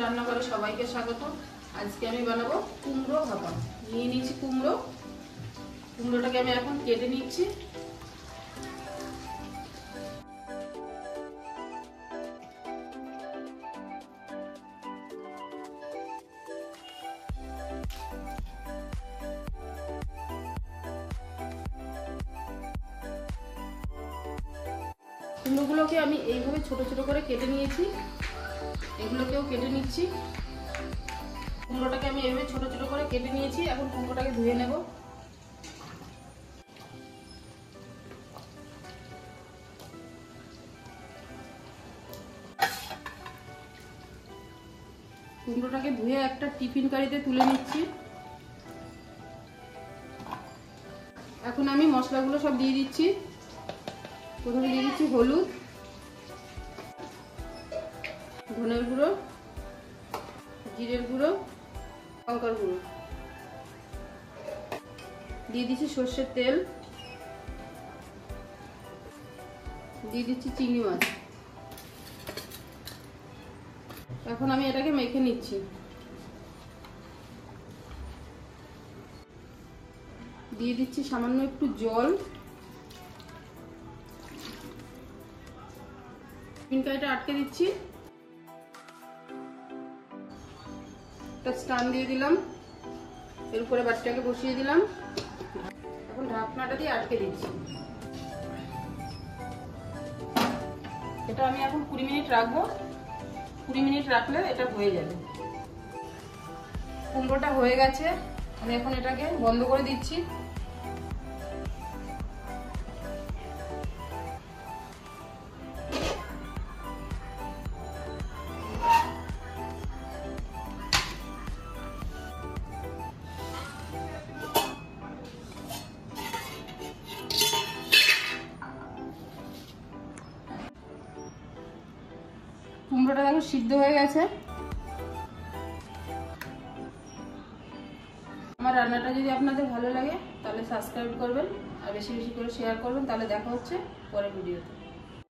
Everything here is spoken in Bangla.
রান্নাঘরে সবাইকে স্বাগত। আজকে আমি বানাবো কুমড়ো ভাপা। নিয়ে নিয়েছি কুমড়োটাকে আমি এখন কেটে নিচ্ছি। কুমড়োগুলোকে আমি এইভাবে ছোট ছোট করে কেটে নিয়েছি, এগুলোকেও কেটে নিচ্ছি। কুমড়োটাকে আমি এইভাবে ছোট ছোট করে কেটে নিয়েছি। এখন কুমড়োটাকে ধুয়ে নেব। কুমড়োটাকে ধুয়ে একটা টিফিন কারিতে তুলে নিচ্ছি। এখন আমি মশলাগুলো সব দিয়ে দিচ্ছি। প্রথমে দিয়ে দিচ্ছি হলুদ, ধনের গুঁড়ো, জিরের গুঁড়ো, লঙ্কার গুঁড়ো, দিয়ে দিচ্ছি সর্ষের তেল, দিয়ে দিচ্ছি চিংড়ি মাছ। এখন আমি এটাকে মেখে নিচ্ছি। দিয়ে দিচ্ছি সামান্য একটু জল। টিফিন কারিটা আটকে দিচ্ছি। একটা স্ট্যান্ড দিয়ে দিলাম, এর উপরে বাটিটাকে বসিয়ে দিলাম। এখন ঢাকনাটা দিয়ে আটকে দিচ্ছি। এটা আমি এখন 20 মিনিট রাখবো। 20 মিনিট রাখলে এটা হয়ে যাবে। কুমড়োটা হয়ে গেছে, আমি এখন এটাকে বন্ধ করে দিচ্ছি। কুমড়োটা দেখো সিদ্ধ হয়ে গেছে। আমার রান্নাটা যদি আপনাদের ভালো লাগে তাহলে সাবস্ক্রাইব করবেন আর বেশি বেশি করে শেয়ার করবেন। তাহলে দেখা হচ্ছে পরের ভিডিওতে।